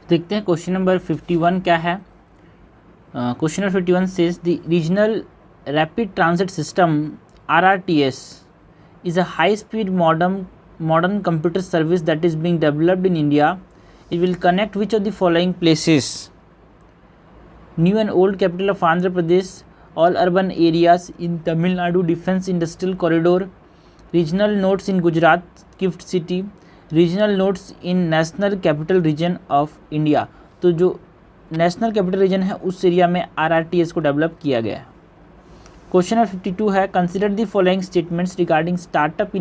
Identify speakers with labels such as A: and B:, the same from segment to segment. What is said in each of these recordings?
A: देखते हैं question number 51 क्या है। Question number 51 says the regional rapid transit system RRTS is a high speed modern computer service that is being developed in India. It will connect which of the following places: new and old capital of Andhra Pradesh, all urban areas in Tamil Nadu defense industrial corridor, regional nodes in Gujarat gift city, regional nodes in national capital region of India. तो जो national capital region है उस area में RRTS को develop किया गया है। Question number 52 है, consider the following statements regarding startup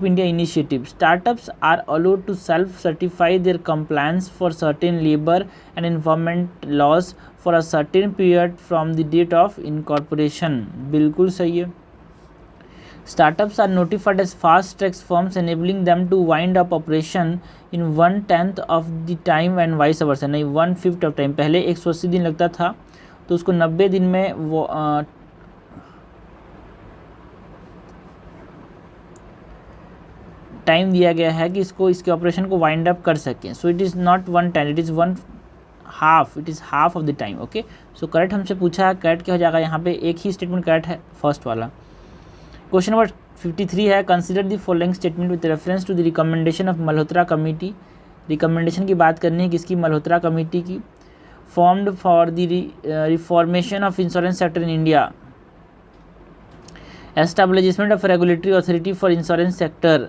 A: India initiative. Startups are allowed to self certify their compliance for certain labour and environment laws for a certain period from the date of incorporation. बिल्कुल सही है। Startups are notified as fast track firms enabling them to wind up operation in 1/10 of the time and vice versa। नहीं 1/5 of time। पहले 180 दिन लगता था तो उसको 90 दिन में वो टाइम दिया गया है कि इसको इसके ऑपरेशन को वाइंड अप कर सकें। सो it is not 1/10, it is 1/2, it is half of the time. Okay, so correct हमसे पूछा है, करेक्ट क्या हो जाएगा यहाँ पे, एक ही स्टेटमेंट करेक्ट है, फर्स्ट वाला। क्वेश्चन नंबर 53 है, consider the following statement with reference to the recommendation of Malhotra committee. Recommendation की बात करनी है किसकी, मल्होत्रा कमेटी की। Formed for the reformation of insurance sector in India. Establishment of regulatory authority for insurance sector.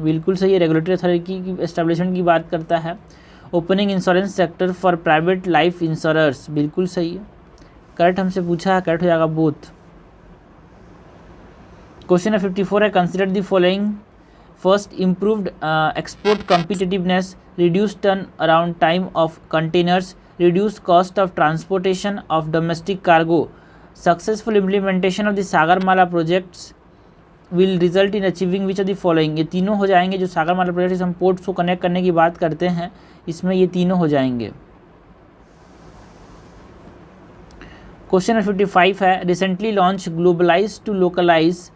A: बिल्कुल सही है, रेगुलेटरी अथॉरिटी की एस्टैब्लिशमेंट की बात करता है। Opening insurance sector for private life insurers. बिल्कुल सही है, करेक्ट हमसे पूछा है, करेक्ट हो जाएगा बोथ। क्वेश्चन नंबर 54 है, consider the following. First, improved export competitiveness, reduce turn around time of containers, reduce cost of transportation of domestic cargo, successful implementation of the Sagarmala projects will result in achieving which of the following. ये तीनों हो जाएंगे। जो Sagarmala project हम ports को connect करने की बात करते हैं, इसमें ये तीनों हो जाएंगे। क्वेश्चन नंबर 55 है, recently launch globalise to localise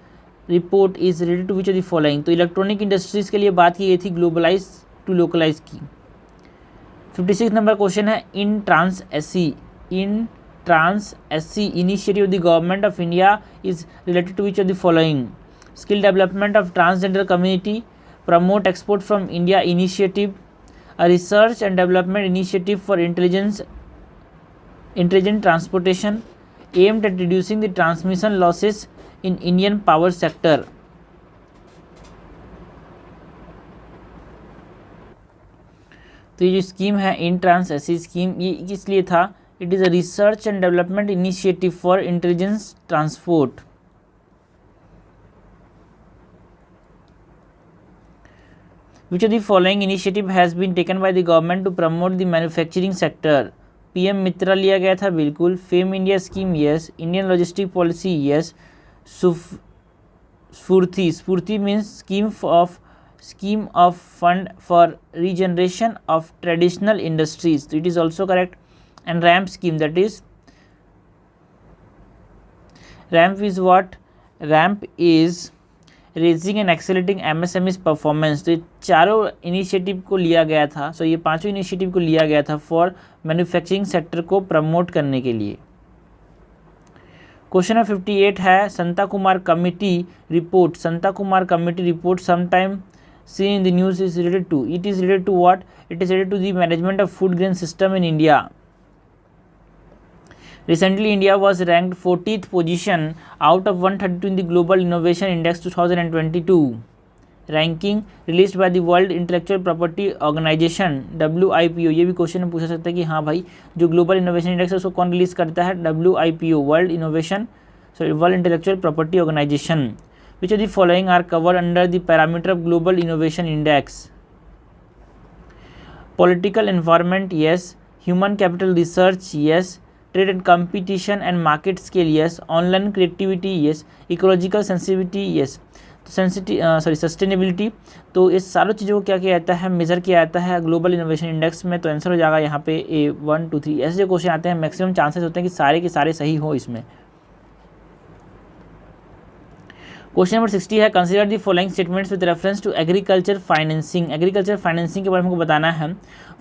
A: report is related to which of the following. तो इलेक्ट्रॉनिक इंडस्ट्रीज के लिए बात की गई थी ग्लोबलाइज टू लोकलाइज की। 56 नंबर क्वेश्चन है, in trans SC initiative the government of India is related to which of the following. Skill development of transgender community, promote export from India initiative, a research and development initiative for intelligent transportation, aimed at reducing the transmission losses in Indian power sector. तो ये जो scheme है in trans SC scheme, ये किस लिए था? It is a research and development initiative for intelligence transport. Which of the following initiative has been taken by the government to promote the manufacturing sector? PM मित्रा लिया गया था, बिल्कुल। Fame India scheme, yes. Indian logistic policy, yes. स्फूर्ति means scheme of fund for regeneration of traditional industries, so it is also correct. And ramp scheme, that is what? Ramp is raising and accelerating MSME's performance. तो ये चारों initiative को लिया गया था, ये पांचों इनिशिएटिव को लिया गया था फॉर मैन्युफैक्चरिंग सेक्टर को प्रमोट करने के लिए। क्वेश्चन नंबर 58 है, Shanta Kumar committee report. Shanta Kumar committee report sometime seen in the news is related to, it is related to what? It is related to the management of food grain system in India. Recently, India was ranked 40th position out of 132 in the Global Innovation Index 2022 ranking released by the World Intellectual Property Organization WIPO। ये भी question में पूछा सकता है कि हाँ भाई, जो ग्लोबल इनोवेशन इंडेक्स है उसको कौन रिलीज करता है? WIPO, World Intellectual Property Organization. Which of the following are covered under the parameter of Global Innovation Index? Political environment, yes. Human capital research, yes. Trade and competition and market scale, yes. Online creativity, yes. Ecological sensitivity, yes. Sustainability. तो इस सारों चीज़ों को क्या किया जाता है? Major किया जाता है ग्लोबल इनोवेशन इंडेक्स में। तो आंसर हो जाएगा यहाँ पे A 1 2 3। ऐसे जो क्वेश्चन आते हैं मैक्सिमम चांसेस होते हैं कि सारे के सारे सही हो इसमें। क्वेश्चन नंबर 60 है, consider the following statements with reference to agriculture financing. Agriculture financing के बारे में हमको बताना है।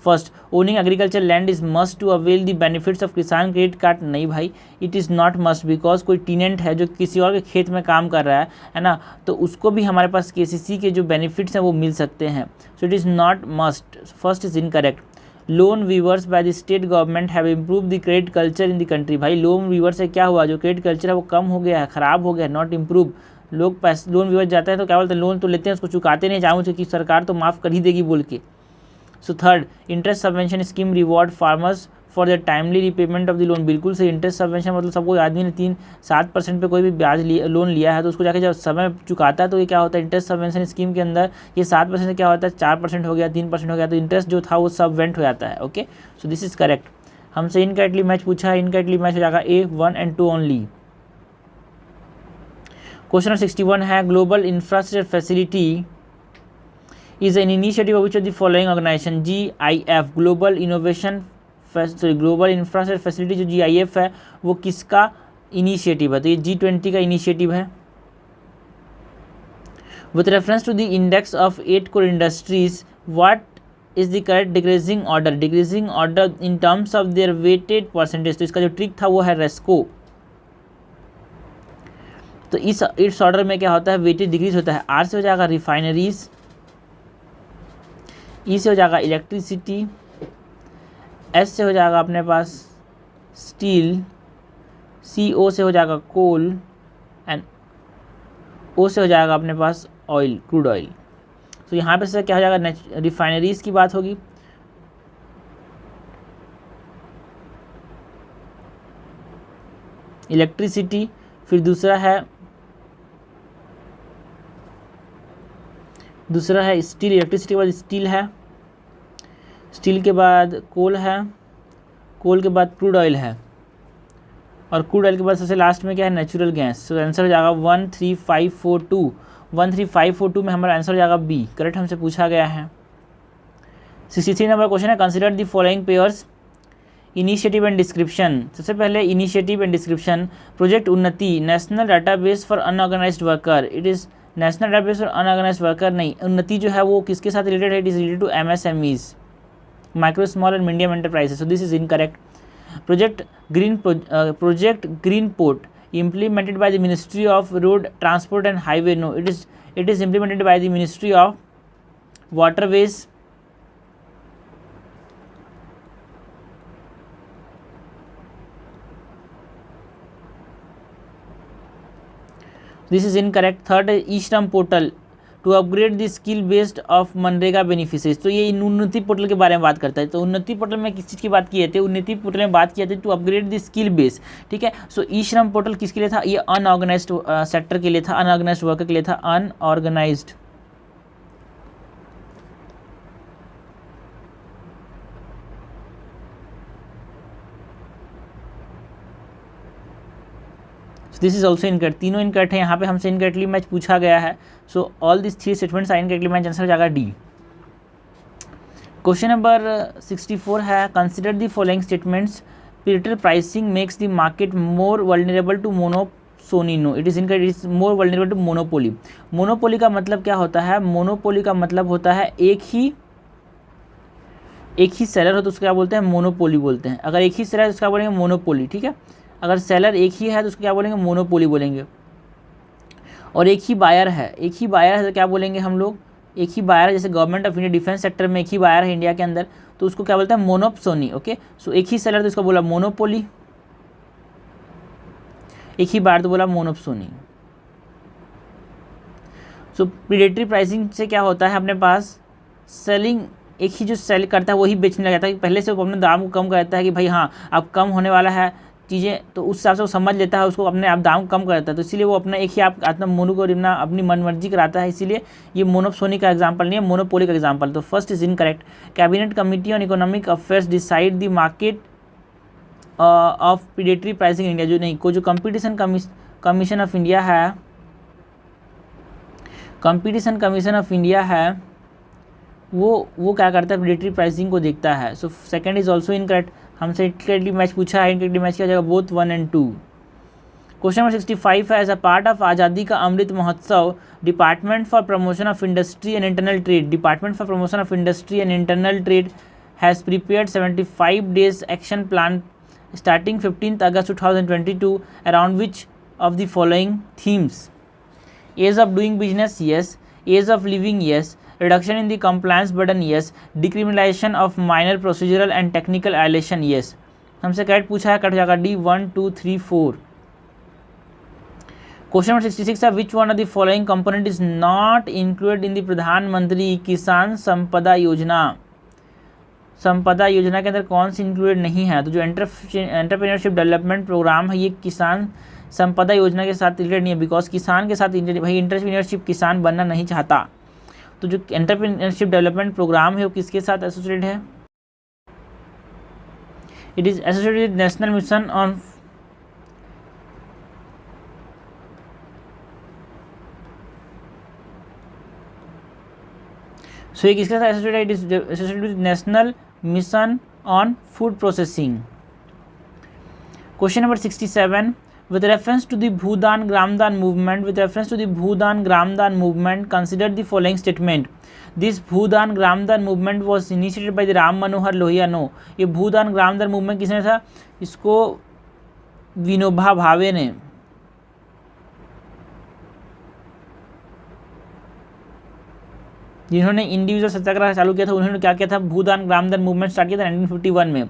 A: First, owning agriculture land is must to avail the benefits of Kisan credit card. नहीं भाई, it is not must, because कोई टीनेंट है जो किसी और के खेत में काम कर रहा है ना, तो उसको भी हमारे पास केसीसी के जो बेनिफिट्स हैं वो मिल सकते हैं। So it is not must, first is incorrect. Loan waivers by the state government have improve the credit culture in the country. भाई लोन वीवर से क्या हुआ, जो क्रेडिट कल्चर है वो कम हो गया है, ख़राब हो गया है, नॉट इम्प्रूव। लोग पैसे लोन वीवर जाते हैं तो क्या बोलते हैं, लोन तो लेते हैं उसको चुकाते नहीं, चाहूँ कि सरकार तो माफ़ कर ही देगी बोल के। So third, interest subvention scheme reward farmers for the timely repayment of the loan. बिल्कुल से इंटरेस्ट सबवेंशन मतलब सबको आदमी ने 3-7% पे कोई भी ब्याज लोन लिया है तो उसको जाके जब समय चुकाता है तो ये क्या होता है, इंटरेस्ट सबवेंशन स्कीम के अंदर ये 7% से क्या होता है 4% हो गया, 3% हो गया, तो इंटरेस्ट जो था वो सबवेंट हो जाता है। Okay, so this is correct. हमसे इनकरेक्टली मैच पूछा है, इनकरेक्टली मैच हो जाएगा A 1 and 2 only. Question number 61 है, global infrastructure facility is an initiative of which of the following organisation. GIF global global infrastructure facility जो GIF है वो किसका इनिशिएटिव है, तो ये G20 का इनिशिएटिव है। With reference to the index of 8 core industries what is the correct decreasing order. Decreasing order in terms of their weighted percentage, तो इसका जो ट्रिक था वो है रेस्को। तो इस ऑर्डर में क्या होता है, वेटेज डिक्रीज होता है। R से हो जाएगा रिफाइनरीज, E से हो जाएगा इलेक्ट्रिसिटी, S से हो जाएगा अपने पास स्टील, CO से हो जाएगा कोल एंड O से हो जाएगा अपने पास ऑयल, क्रूड ऑयल। तो यहाँ पे से क्या हो जाएगा, रिफाइनरीज की बात होगी, इलेक्ट्रिसिटी, फिर दूसरा है स्टील, इलेक्ट्रिसिटी के बाद स्टील है, स्टील के बाद कोल है, कोल के बाद क्रूड ऑयल है, और क्रूड ऑयल के बाद सबसे लास्ट में क्या है, नेचुरल गैस। तो आंसर हो जाएगा 13542। 13542 में हमारा आंसर हो जाएगा B, करेक्ट हमसे पूछा गया है। 63 नंबर क्वेश्चन है, consider the following pairs initiative and description. सबसे पहले initiative and description, project Unnati, national database for unorganised worker. It is national database for unorganised worker नहीं, उन्नति जो है वो किसके साथ रिलेटेड है, it is related to MSMEs, micro small and medium enterprises. So this is incorrect. Project green port implemented by the Ministry of Road Transport and Highway. No, it is implemented by the Ministry of Waterways. This is incorrect. Third is E-Shram portal to upgrade the skill based of MNREGA beneficiaries. तो ये उन्नति portal के बारे में बात करता है। तो उन्नति पोर्टल में किस चीज़ की बात की थी, उन्नति पोर्टल में बात किया था to upgrade the skill base. ठीक है, सो ई-श्रम पोर्टल किसके लिए था, ये अनऑर्गेनाइज्ड सेक्टर के लिए था, अनऑर्गेनाइज्ड वर्कर के लिए था, unorganised. This is also incorrect, तीनों इनकरेक्ट है। यहाँ पे हमसे इनकरेक्टली मैच पूछा गया है। So all this 3 statements are incorrectly match, answer हो जाएगा D। क्वेश्चन नंबर 64 है, consider the following statements, predator pricing makes the market more vulnerable to monopoly. No, it is incorrect, it is more vulnerable to monopoly. Monopoly का मतलब क्या होता है, monopoly का मतलब होता है एक ही सेलर हो तो उसको क्या बोलते हैं, मोनोपोली बोलते हैं। अगर एक ही सेलर है तो उसका बोलेंगे मोनोपोली। ठीक है, अगर सेलर एक ही है तो उसको क्या बोलेंगे, मोनोपोली बोलेंगे। और एक ही बायर है तो क्या बोलेंगे हम लोग, एक ही बायर है, जैसे government of India defence sector में एक ही बायर है इंडिया के अंदर, तो उसको क्या बोलते हैं, मोनोप्सोनी। ओके, सो एक ही सेलर तो उसको बोला मोनोपोली, एक ही बायर तो बोला मोनोप्सोनी। सो प्रीडेटरी प्राइसिंग से क्या होता है, अपने पास सेलिंग, एक ही जो सेल करता है वही बेचने लग जाता है। पहले से वो अपने दाम को कम करता है कि भाई हाँ अब कम होने वाला है चीज़ें, तो उस हिसाब से वो समझ लेता है, उसको अपने आप दाम कम कर देता है। तो इसीलिए वो अपना एक ही आप अपना मोनो को अपनी मनमर्जी कराता है। इसीलिए ये मोनोप्सोनी का एग्जांपल नहीं है, मोनोपोली का एग्जांपल। तो first is incorrect. Cabinet committee on economic affairs decide the market of predatory pricing India. जो नहीं, को जो कंपटीशन कमीशन ऑफ इंडिया है, कंपटीशन कमीशन ऑफ इंडिया है, वो क्या करता है, प्रीडेटरी प्राइसिंग को देखता है। So second is also incorrect. हमसे इनकरेक्टली मैच पूछा है, इनकरेक्टली मैच किया जाएगा बोथ 1 and 2। क्वेश्चन नंबर 65 है, एज अ पार्ट ऑफ आज़ादी का Amrit Mahotsav department for promotion of industry and internal trade has prepared 75 days action plan starting 15th August 2022 around which of the following themes? Ease of doing business, yes. Ease of living, yes. Reduction in the compliance burden, yes. Decriminalization of minor procedural and technical violation, yes. हमसे correct पूछा है, cut हो जाएगा D 1 2 3 4। Question number 66 है, which one of the following component is not included in the प्रधानमंत्री किसान संपदा योजना। संपदा योजना के अंदर कौन सी इंक्लूडेड नहीं है? तो जो एंटरप्रेन्योरशिप डेवलपमेंट प्रोग्राम है ये किसान संपदा योजना के साथ रिलेटेड नहीं है, बिकॉज किसान के साथ भाई एंटरप्रेन्योरशिप किसान बनना नहीं चाहता। तो जो एंटरप्रेन्योरशिप डेवलपमेंट प्रोग्राम है वो किसके साथ एसोसिएटेड है? It is associated with national mission on so ये किसके साथ associated? It is associated with national mission on food processing. Question number 67, with reference to the Bhudan Gramdan movement, consider the following statement. This Bhudan Gramdan movement was initiated by the Ram Manohar Lohia. No, ये भूदान ग्रामदान movement किसने था? इसको विनोबा भावे ने। जिन्होंने individual सत्याग्रह चालू किया था उन्होंने क्या किया था? भूदान ग्रामदान मूवमेंट स्टार्ट किया था 1951 में।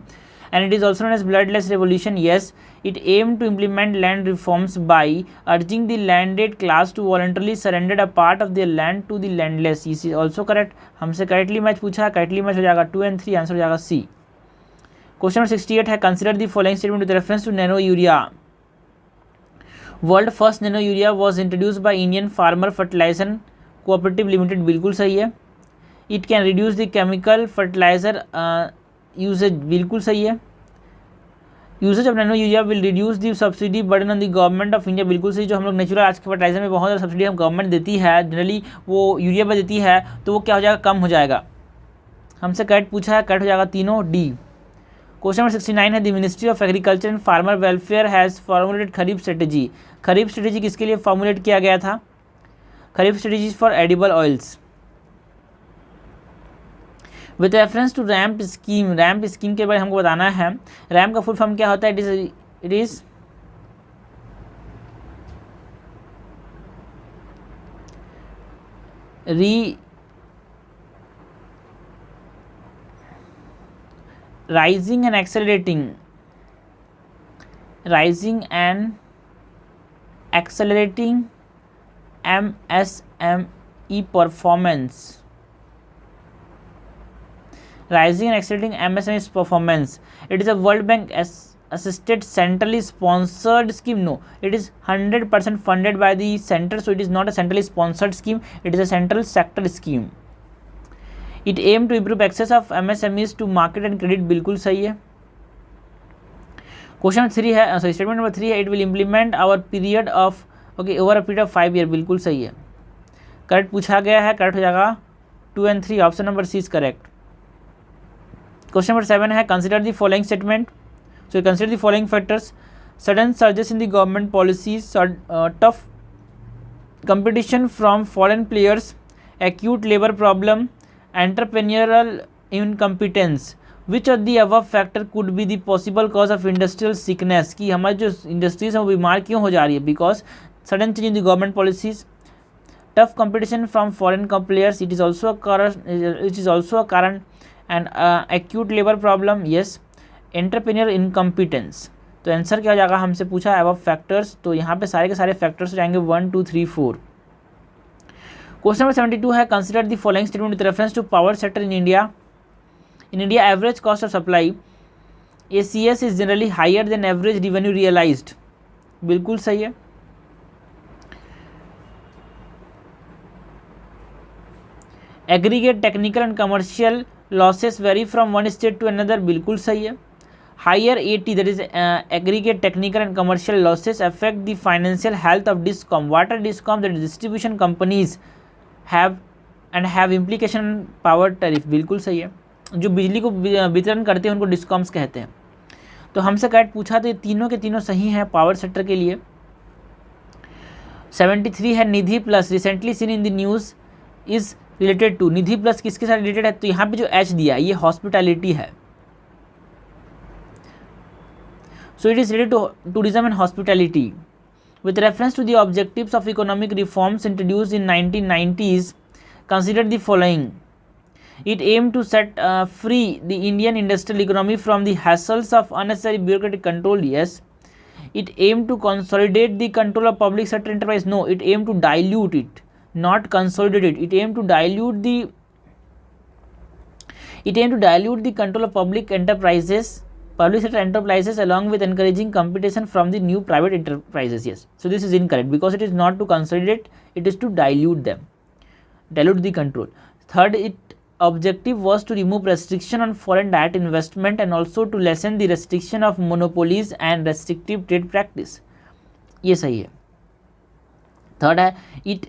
A: And it is also known as bloodless revolution. Yes, it aim to implement land reforms by urging the landed class to voluntarily surrender a part of the land to the landless. Is also correct. हमसे correctly match पूछा, correctly match हो जाएगा 2 and 3, answer हो जाएगा सी। Question number 68 है, consider the following statement with reference to nano urea. World first nano urea was introduce by Indian farmer fertiliser cooperative limited, बिल्कुल सही है। It can reduce the chemical fertiliser usage, बिल्कुल सही है। Usage of nano urea will reduce the subsidy burden on the government of India, बिल्कुल सही। जो हम लोग नेचुरल आज के फर्टिलाइजर में बहुत ज़्यादा सब्सिडी हम गवर्नमेंट देती है, जनरली वो यूरिया पर देती है, तो वो क्या हो जाएगा? कम हो जाएगा। हमसे करेक्ट पूछा है, करेक्ट हो जाएगा तीनों डी। क्वेश्चन नंबर 69 है, the ministry of agriculture and farmer welfare has formulated kharif strategy. Kharif strategy किसके लिए फॉर्मुलेट किया गया था? Kharif strategy for edible oils. With reference to RAMP scheme, RAMP scheme के बारे में हमको बताना है। रैम्प का फुल फॉर्म क्या होता है? It is rising and accelerating MSME performance. Rising and accelerating MSME performance. It is a World Bank assisted centrally sponsored scheme. No, it is 100% funded by the center, so it is not a centrally sponsored scheme. It is a central sector scheme. It aim to improve access of MSMEs to market and credit, बिल्कुल सही है। Question 3 है, sorry statement number 3 है, it will implement our period of over a period of 5 year, बिल्कुल सही है। Correct पूछा गया है, करेक्ट हो जाएगा 2 and 3, option number C is correct. Question number 7 है, consider the following statement. So consider the following factors: sudden surges in the government policies, tough competition from foreign players, acute labour problem, entrepreneurial incompetence. Which of the above factor could be the possible cause of industrial sickness, कि हमारी जो industries है वो बीमार क्यों हो जा रही है? Because sudden change in the government policies, tough competition from foreign players, it is also a कारण, and acute labour problem, yes, entrepreneur incompetence. तो आंसर क्या हो जाएगा? हमसे पूछा अबव फैक्टर्स, तो यहाँ पे सारे के सारे फैक्टर्स हो जाएंगे 1 2 3 4। क्वेश्चन नंबर 72 है, consider the following statement with reference to power sector in India. In India, average cost of supply ACS is generally higher than average revenue realized, बिल्कुल सही है। Aggregate technical and commercial losses vary from one state to another, बिल्कुल सही है। Higher AT, that is aggregate technical and commercial losses, affect the financial health of DISCOM. Water DISCOM, that is distribution companies, have implication on power tariff, बिल्कुल सही है। जो बिजली को वितरण करते हैं उनको डिस्कॉम्स कहते हैं। तो हमसे करेक्ट पूछा, तो ये तीनों के तीनों सही हैं पावर सेक्टर के लिए। 73 है Nidhi plus recently seen in the news is related to, Nidhi plus किसके साथ रिलेटेड है, तो यहाँ पे जो एच दिया ये हॉस्पिटैलिटी है, so it is related to tourism and hospitality with reference to the objectives of economic reforms introduced in 1990s. Consider the following. It aimed to set free the Indian industrial economy from the hassles of unnecessary bureaucratic control. Yes. It aimed to consolidate the control of public sector enterprise. No, it aimed to dilute it, not consolidate it. It aimed to dilute the control of public sector enterprises along with encouraging competition from the new private enterprises. Yes, so this is incorrect because it is not to consolidate, it is to dilute the control. Third, its objective was to remove restriction on foreign direct investment and also to lessen the restriction of monopolies and restrictive trade practice. ये सही है. Third है it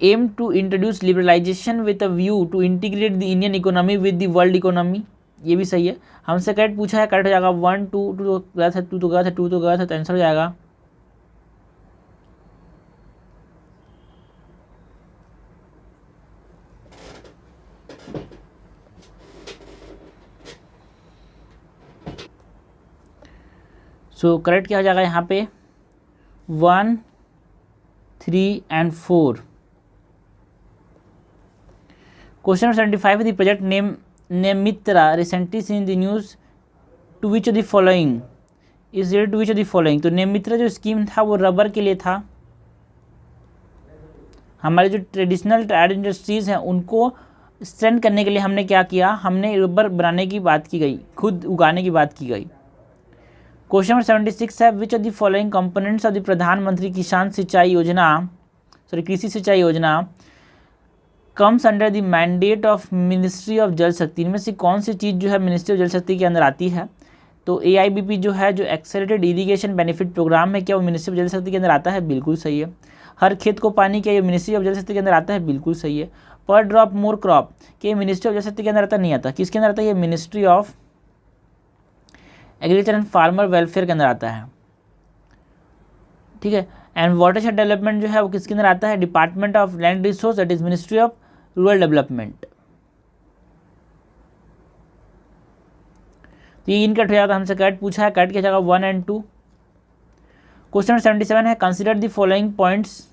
A: aimed to introduce liberalization with a view to integrate the Indian economy with the world economy. ये भी सही है. हमसे correct पूछा है, करेक्ट हो जाएगा 1 2 2 तो गलत है, 2 तो गलत है, 2 तो गलत है, तो आंसर हो जाएगा सो करेक्ट क्या हो जाएगा यहाँ पे 1 3 and 4. Question 75 the project name Mitra recently seen in the news to which of the following is related to which of the following. तो नेम मित्रा जो स्कीम था वो रबर के लिए था. हमारे जो ट्रेडिशनल टायर इंडस्ट्रीज़ हैं उनको स्ट्रेंथ करने के लिए हमने क्या किया, हमने रबर बनाने की बात की गई, खुद उगाने की बात की गई. क्वेश्चन नंबर 76 है which of the following components of the प्रधानमंत्री किसान सिंचाई योजना कृषि सिंचाई योजना comes under the mandate of ministry of जल शक्ति. इनमें से कौन सी चीज़ जो है मिनिस्ट्री ऑफ जल शक्ति के अंदर आती है, तो AIBP जो है जो एक्सेलरेटेड इरीगेशन बेनिफिट प्रोग्राम है, क्या वो मिनिस्ट्री ऑफ जल शक्ति के अंदर आता है, बिल्कुल सही है. हर खेत को पानी, क्या ये मिनिस्ट्री ऑफ जल शक्ति के अंदर आता है, बिल्कुल सही है. पर ड्रॉप मोर क्रॉप, क्या ये मिनिस्ट्री ऑफ जल शक्ति के अंदर आता, नहीं आता, किसके अंदर आता है, ये ministry of agriculture and farmer welfare के अंदर आता है. ठीक है. एंड वाटरशेड डेवलपमेंट जो है वो किसके अंदर आता है, department of land resource, that is ministry of rural development. तो ये इनकट हो जाता है, हमसे कट पूछा है, कट क्या जगह 1 एंड 2. क्वेश्चन 77 है consider the following points.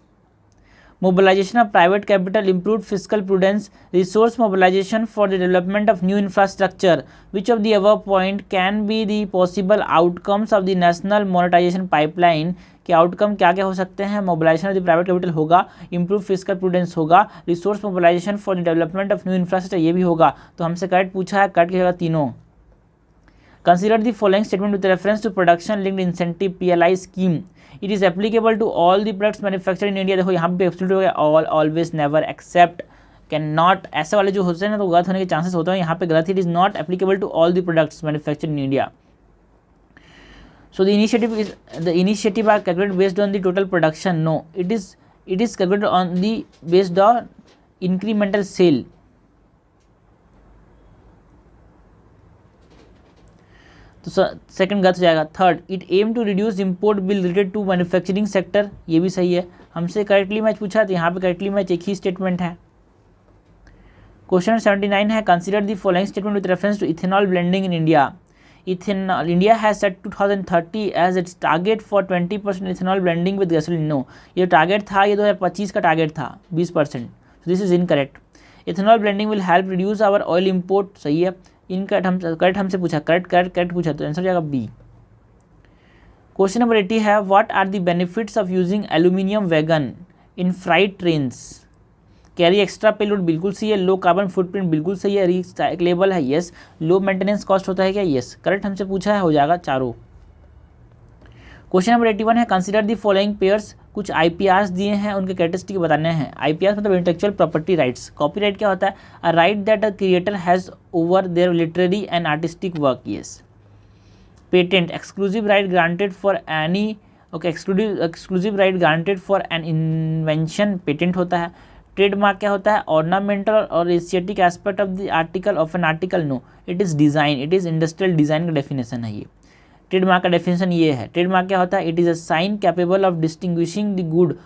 A: Mobilisation of private capital, improve physical prudence, resource mobilisation for the development of new infrastructure. Which of the above point can be the possible outcomes of the national monetisation pipeline. के outcome क्या क्या हो सकते हैं, mobilisation of the private capital होगा, improve physical prudence होगा, resource mobilisation for the development of new infrastructure ये भी होगा. तो हमसे करेक्ट पूछा है, करेक्ट की जगह तीनों. Consider the following statement with reference to production linked incentive PLI scheme. It is applicable to all the products manufactured in India. देखो यहाँ पे एब्सोल्यूट हो गया, all, always, never, except, can not, ऐसे वाले जो होते हैं ना तो गलत होने के चांसेस होते हैं. यहाँ पे गलत, it is not applicable to all the products manufactured in India. So the initiative are calculated based on the total production. No, it is calculated on the based on incremental sale. तो second गलत हो जाएगा. Third, it aim to reduce import bill related to manufacturing sector. ये भी सही है. हमसे correctly match पूछा तो यहाँ पे करेक्टली मैच एक ही स्टेटमेंट है. क्वेश्चन 79 है consider the following statement with reference to ethanol blending in India. India has set 2030 as its target for 20% ethanol blending with gasoline. No, ये टारगेट था, ये 2025 का टारगेट था 20%. So this is incorrect. Ethanol blending will help reduce our oil import. सही है. Correct हमसे पूछा, correct पूछा तो आंसर हो जाएगा B. क्वेश्चन नंबर 80 है what are the benefits of using aluminium wagon in freight trains. Carry extra payload, बिल्कुल सही है. लो कार्बन फुटप्रिंट, बिल्कुल सही है. रिसाइक्लेबल है, यस. लो मेंटेनेंस कॉस्ट होता है क्या, यस. करेक्ट हमसे पूछा है, हो जाएगा चारों. क्वेश्चन नंबर 81 है कंसीडर द फॉलोइंग पेयर्स. कुछ IPRs दिए हैं, उनके कैरेक्टरिस्टिक बताने हैं. IPRs मतलब इंटेलेक्चुअल प्रॉपर्टी राइट्स. कॉपीराइट क्या होता है, a right that a creator has over their literary and artistic work. Yes. Patent, exclusive right granted for any, okay, exclusive right granted for an invention, patent होता है. Trademark क्या होता है, ornamental और aesthetic aspect of the article of an article. No, it is design, it is industrial design का definition है ये. Trademark का डेफिनेशन ये है। ट्रेडमार्क क्या होता है? It is a sign capable of distinguishing the good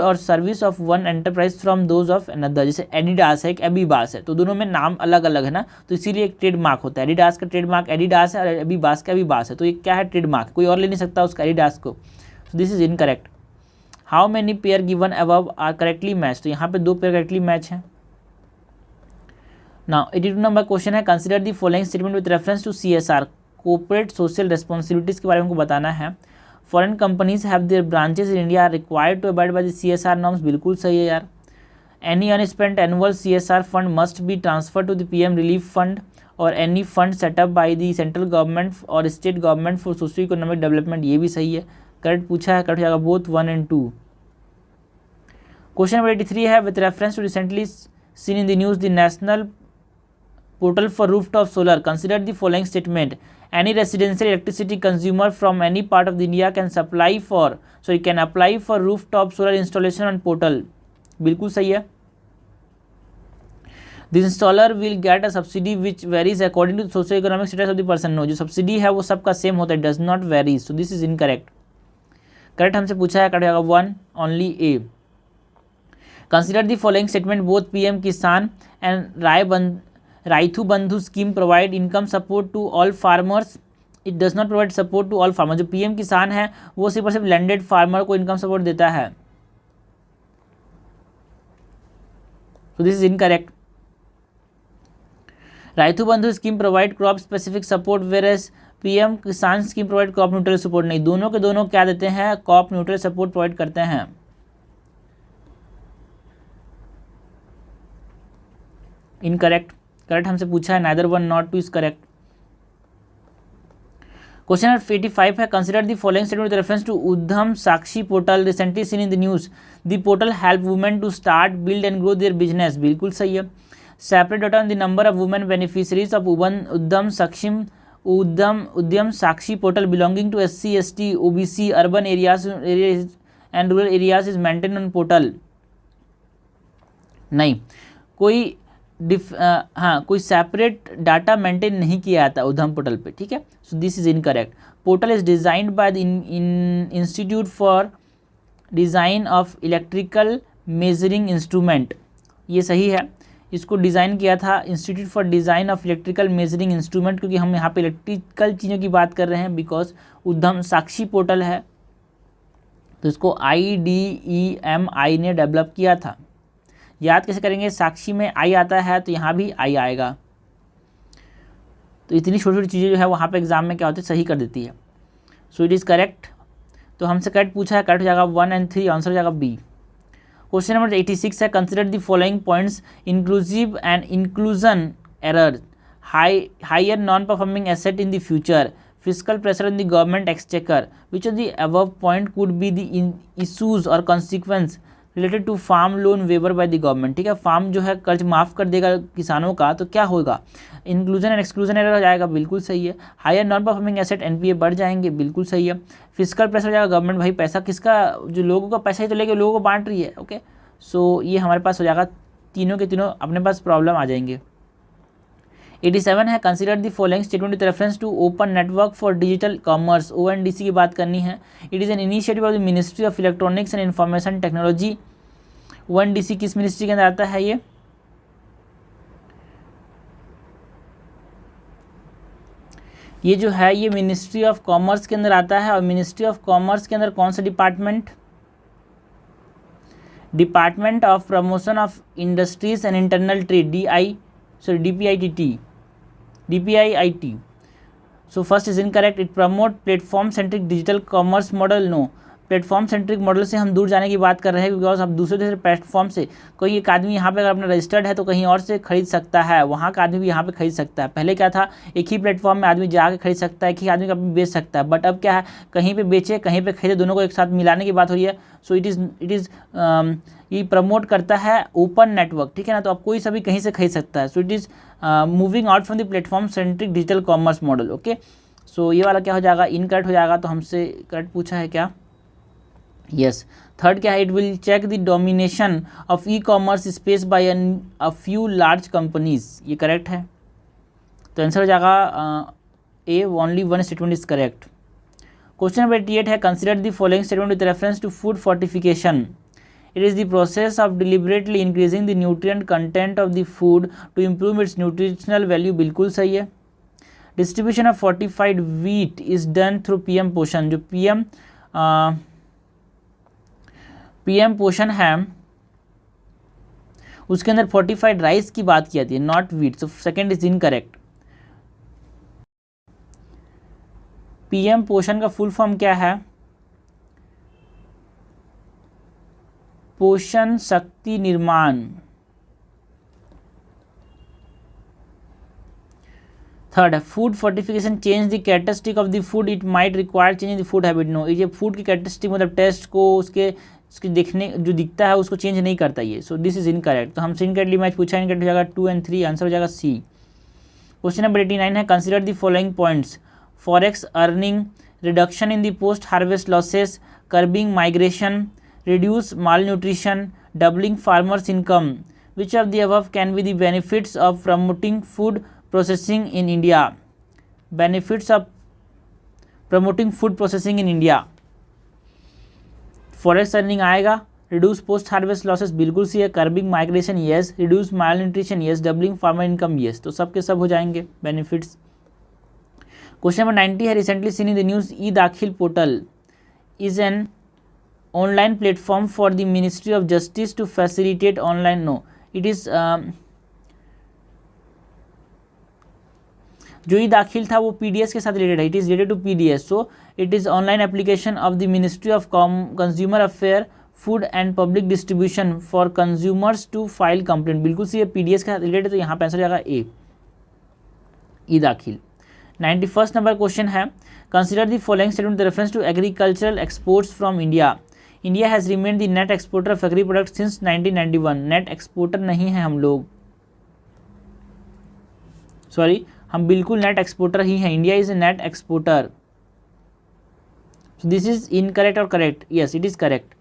A: और service of one enterprise from those of another. जैसे एडिडास है, एक एबीबास है, तो दोनों में नाम अलग अलग है ना, तो इसीलिए एक ट्रेडमार्क होता है। एडिडास का ट्रेडमार्क एडिडास है और एबीबास का एबीबास है, तो ये क्या है? ट्रेडमार्क। कोई और ले नहीं सकता उसका एडिडास को। So this is incorrect. How many pair given above are correctly match? तो यहाँ पे 2 पेयर करेक्टली मैच हैं। नाउ 82 नंबर क्वेश्चन है, consider the following statement with reference to CSR, corporate social responsibilities के बारे में हमको बताना है। Foreign companies have their branches in India, are required to abide by the CSR norms. बिल्कुल सही है यार। Any unspent annual CSR fund must be transfer to the PM relief fund और any fund setup by the central government और state government for socio economic development. ये भी सही है, करेक्ट पूछा है, करेक्ट हो जाएगा बोथ 1 और 2। क्वेश्चन नंबर 83 है, with reference to recently seen in the news the national portal for rooftop solar, consider the following statement. Any residential electricity consumer from any part of the India can apply for rooftop solar installation on portal. बिल्कुल सही है। The installer will get a subsidy which varies according to the socio-economic status of the person. No, जो subsidy है वो सबका same होता है, does not vary. So this is incorrect. Correct हमसे पूछा है, करेक्ट होगा 1 only A. Consider the following statement. Both PM Kisan and Raithu Bandhu scheme provide income support to all farmers. It does not provide support to all farmers. जो PM किसान है वो सिर्फ और सिर्फ लैंडेड फार्मर को income support देता है। So this is incorrect. Raithu Bandhu scheme provide crop specific support whereas PM किसान scheme provide crop neutral support. नहीं, दोनों के दोनों क्या देते हैं? crop neutral support प्रोवाइड करते हैं। इनकरेक्ट। करेक्ट हमसे पूछा है, neither 1 not 2 is correct. Question number 85 है, consider the following statement with reference to Udyam Sakshi portal recently seen in the news. The portal help women to start, build and grow their business. बिल्कुल सही है। Separate data on the number of women beneficiaries of Udyam Sakshi portal belonging to SC ST OBC urban areas and rural areas is maintain on portal. नहीं, कोई कोई separate data maintain नहीं किया जाता उद्यम पोर्टल पे, ठीक है। सो this is incorrect. Portal is designed by the institute for design of electrical measuring instrument. ये सही है, इसको डिज़ाइन किया था institute for design of electrical measuring instrument, क्योंकि हम यहाँ पे इलेक्ट्रिकल चीज़ों की बात कर रहे हैं, बिकॉज उद्यम साक्षी पोर्टल है तो इसको IDEMI ने डेवलप किया था। याद कैसे करेंगे? साक्षी में आई आता है तो यहाँ भी आई आएगा, तो इतनी छोटी छोटी चीज़ें जो है वहाँ पे एग्जाम में क्या होती है, सही कर देती है। So it is correct. तो हमसे करेक्ट पूछा है, करेक्ट हो जाएगा 1 और 3, आंसर हो जाएगा B। क्वेश्चन नंबर 86 है, consider the following points inclusive and inclusion error, higher non performing asset in the future, physical pressure in the government exchequer, which of the above point could be the issues और consequence related to farm loan waiver by the government. ठीक है, farm जो है कर्ज माफ़ कर देगा किसानों का, तो क्या होगा? इंक्लूजन एंड एक्सक्लूजन एरर हो जाएगा, बिल्कुल सही है। Higher non performing asset NPA बढ़ जाएंगे, बिल्कुल सही है। फिजिकल प्रेशर हो जाएगा, गवर्नमेंट भाई पैसा किसका, जो लोगों का पैसा ही तो लेके लोगों को बांट रही है। ओके, सो ये हमारे पास हो जाएगा, तीनों के तीनों अपने पास प्रॉब्लम आ जाएंगे। 87 है, consider the following statement with reference to open network for digital commerce, ONDC की बात करनी है। It is an initiative of the ministry of electronics and information technology. ONDC किस मिनिस्ट्री के अंदर आता है? ये जो है ये मिनिस्ट्री ऑफ कॉमर्स के अंदर आता है। और मिनिस्ट्री ऑफ कॉमर्स के अंदर कौन सा department? Department of promotion of industries and internal trade, DPIIT। So first is incorrect. It promote platform centric digital commerce model. No, platform centric model से हम दूर जाने की बात कर रहे हैं, बिकॉज हम दूसरे प्लेटफॉर्म से कोई एक आदमी यहाँ पे अगर अपना रजिस्टर्ड है तो कहीं और से खरीद सकता है, वहाँ का आदमी भी यहाँ पे खरीद सकता है। पहले क्या था, एक ही प्लेटफॉर्म में आदमी जाके खरीद सकता है, एक ही आदमी का बेच सकता है, बट अब क्या है, कहीं पे बेचे कहीं पे खरीदे, दोनों को एक साथ मिलाने की बात हो रही है। सो इट इज़ ये प्रमोट करता है ओपन नेटवर्क, ठीक है ना, तो आप कोई सभी कहीं से खरीद सकता है। So it is moving out from the platform centric digital commerce model. Okay, so ये वाला क्या हो जाएगा? इनकरेक्ट हो जाएगा। तो हमसे करेक्ट पूछा है क्या? यस। थर्ड क्या है? It will check the domination of e-commerce space by a few large companies. ये करेक्ट है। तो आंसर हो जाएगा A, only one statement is correct. Question number 88 है consider the following statement with reference to food fortification. It is the process of deliberately increasing the nutrient content of the food to improve its nutritional value, बिल्कुल सही है। Distribution of fortified wheat is done through PM पोषण। जो PM पोषण है उसके अंदर fortified rice की बात की जाती है, not wheat, so second is incorrect. PM पोषण का फुल फॉर्म क्या है? पोषण शक्ति निर्माण। थर्ड है food fortification change the characteristic of the food, it might require change the food habit. No, ये फूड की कैरेक्टरिस्टिक मतलब टेस्ट को उसके देखने जो दिखता है उसको चेंज नहीं करता ये, सो दिस इज इनकरेक्ट। तो हमसे इनकरेक्टली मैच पूछा, इनकरेक्ट हो जाएगा 2 और 3, आंसर हो जाएगा सी। क्वेश्चन नंबर 89 है consider the following points, forex earning, reduction in the post harvest losses, curbing migration, reduce malnutrition, doubling farmers' income. Which of the above can be the benefits of promoting food processing in India? Benefits of promoting food processing in India. Forex earning आएगा, reduce post harvest losses बिल्कुल सी है, curbing migration yes, reduce malnutrition yes, doubling farmer income yes, तो सब के सब हो जाएंगे benefits। Question number 90 है recently seen in the news e Daakhil portal is an online platform for the Ministry of Justice to facilitate online, no, it is जो ई दाखिल था वो पीडीएस के साथ रिलेटेड है, it is related to PDS, so it is online application of the ministry of consumer affair, food and public distribution for consumers to file complaint, बिल्कुल सी ये पीडीएस के साथ रिलेटेड, तो यहाँ पे आंसर जाएगा ए, ई दाखिल। 91 नंबर क्वेश्चन है consider the following statement with reference to agricultural exports from India. India has remain the net exporter of agri product since 1991। Net exporter नहीं है हम लोग, सॉरी, हम बिल्कुल नेट एक्सपोर्टर ही हैं, India is a net exporter, so this is incorrect और correct, yes it is correct.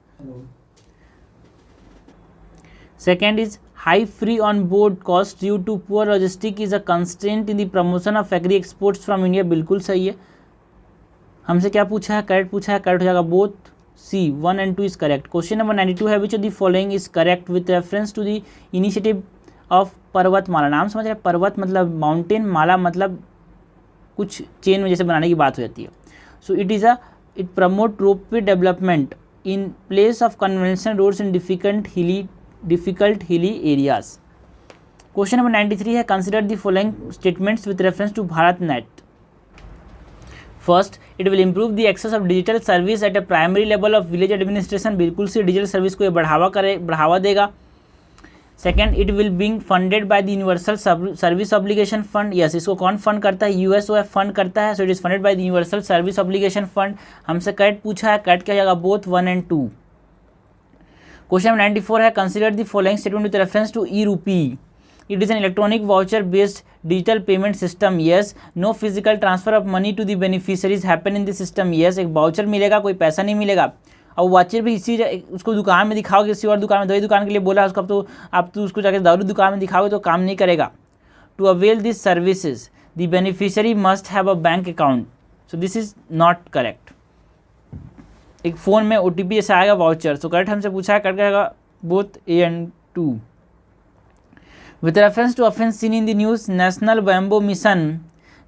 A: Second is high free on board cost due to poor logistic is a constraint in the promotion of agri exports from India, बिल्कुल सही है। हमसे क्या पूछा है? Correct पूछा है, करेक्ट हो जाएगा बोथ, सी 1 और 2 इज करेक्ट। क्वेश्चन नंबर 92 है which of the following is correct with reference to the initiative of Parvatmala. नाम समझ रहे हैं, पर्वत मतलब माउंटेन, माला मतलब कुछ चेन में जैसे बनाने की बात हो जाती है। So it promote ropeway development in place of conventional roads in difficult hilly areas. Question number 93 है consider the following statements with reference to Bharat net. First, it will improve the access of digital service at a primary level of village administration, बिल्कुल से digital service को ये बढ़ावा देगा। Second, it will being funded by the universal service obligation fund, yes, इसको कौन fund करता है? यूएसओएफ फंड करता है, so it is funded by the universal service obligation fund. हमसे करेक्ट पूछा है, करेक्ट क्या जाएगा? बोथ 1 और 2। क्वेश्चन नंबर 94 है consider the following statement with reference to e rupee. It is an electronic voucher based digital payment system, yes. No physical transfer of money to the beneficiaries happen in the system, yes. एक voucher मिलेगा, कोई पैसा नहीं मिलेगा, और voucher भी इसी उसको दुकान में दिखाओगे, किसी और दुकान में, दवाई दुकान के लिए बोला उसको, अब तो उसको जाकर दारू दुकान में दिखाओगे तो काम नहीं करेगा। To avail this services the beneficiary must have a bank account, so this is not correct. एक फ़ोन में OTP जैसे आएगा वाउचर, सो करेक्ट हमसे पूछा है, करेक्ट आएगा both A and 2। With reference to offence seen in the news, National Bamboo Mission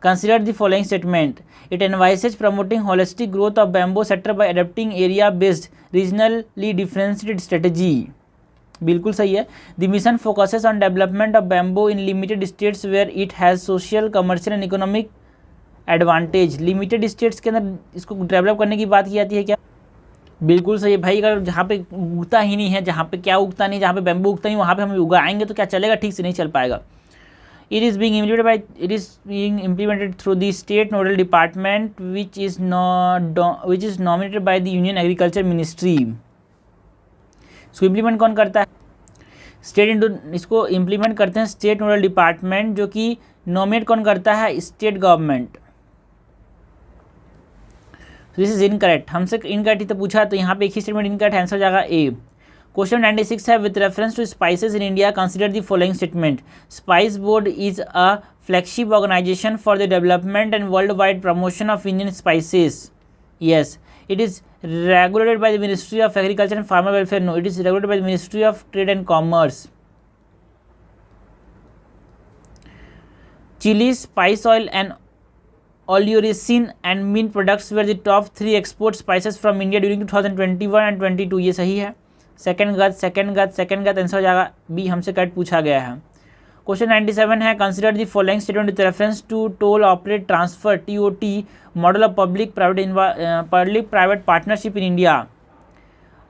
A: consider the following statement. It advises promoting holistic growth of bamboo sector by adopting area-based, regionally differentiated strategy. बिल्कुल सही है। The mission focuses on development of bamboo in limited states where it has social, commercial and economic advantage. Limited states के अंदर इसको develop करने की बात की जाती है क्या? बिल्कुल सही है भाई। अगर जहाँ पे उगता ही नहीं है, जहाँ पे क्या उगता नहीं, जहाँ पे बैम्बू उगता नहीं, वहाँ पे हम उगाएंगे तो क्या चलेगा? ठीक से नहीं चल पाएगा। It is being implemented through the state nodal department which is nominated by the union agriculture ministry. इसको इम्प्लीमेंट कौन करता है? इसको इम्प्लीमेंट करते हैं स्टेट नोडल डिपार्टमेंट, जो कि नॉमिनेट कौन करता है? State government. This is incorrect. हमसे इनकरेक्ट ही तो पूछा, तो यहाँ पे एक ही स्टेटमेंट इनकरेक्ट, आंसर जाएगा ए। क्वेश्चन 96 है with reference to spices in India consider the following statement. Spice board is a flagship organization for the development and worldwide promotion of Indian spices? Yes. It is regulated by the Ministry of Agriculture and Farmer Welfare? No, it is regulated by the Ministry of Trade and Commerce. Chili, spice oil and oleoresin and mint products were the top 3 export spices from India during 2021 and 22. ये सही है। Second गत answer हो जाएगा B, हमसे cut पूछा गया है। क्वेश्चन 97 है, consider the following statement with reference to toll operate transfer TOT model of public private partnership in India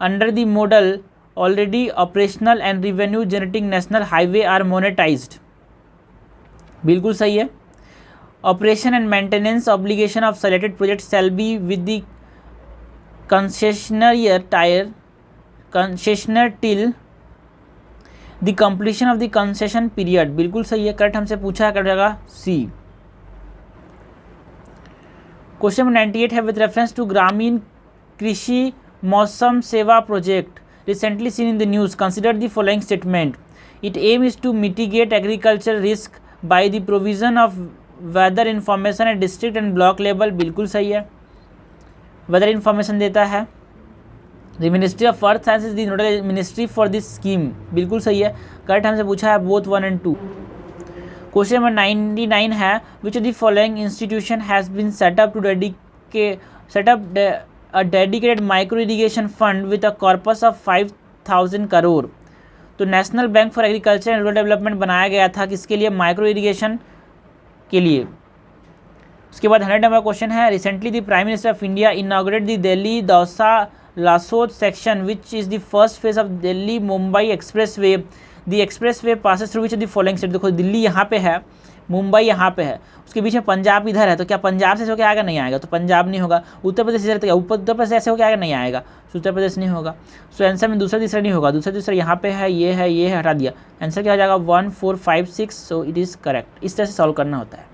A: under the model already operational and revenue generating national highway are monetized. बिल्कुल सही है। Operation and maintenance obligation of selected project shall be with the concessioner till the completion of the concession period. बिल्कुल सही है, correct हमसे पूछा है, कर जाएगा सी। क्वेश्चन 98 है, विद रेफरेंस टू ग्रामीण Krishi Mausam Sewa project recently seen in the news, consider the following statement. It aim is to mitigate agriculture risk by the provision of weather information at district and block level. बिल्कुल सही है, weather information देता है। The ministry of earth science is the nodal ministry for this scheme. बिल्कुल सही है, correct हमसे पूछा है बोथ 1 and 2। क्वेश्चन नंबर 99 है, which of the following institution has been setup to setup a dedicated micro irrigation fund with a corpus of 5,000 crore. तो national bank for agriculture and rural development बनाया गया था, किसके लिए? माइक्रो इरीगेशन के लिए। उसके बाद 100 नंबर क्वेश्चन है, recently the prime minister of India inaugurated the Delhi Dausa Lalsot section which is the first phase of Delhi Mumbai expressway. The expressway passes through which of the following state. देखो दिल्ली यहाँ पे है, मुंबई यहाँ पे है, उसके बीच में पंजाब इधर है, तो क्या पंजाब से होकर आएगा? नहीं आएगा, तो पंजाब नहीं होगा। उत्तर प्रदेश इधर, तो उत्तर प्रदेश ऐसे होकर आएगा? नहीं आएगा, तो उत्तर प्रदेश नहीं होगा। सो आंसर में दूसरा तीसरा नहीं होगा, दूसरा तीसरा यहाँ पे है, ये है, हटा दिया। आंसर क्या हो जाएगा? 1 4 5 6। सो इट इज़ करेक्ट। इस तरह से सॉल्व करना होता है।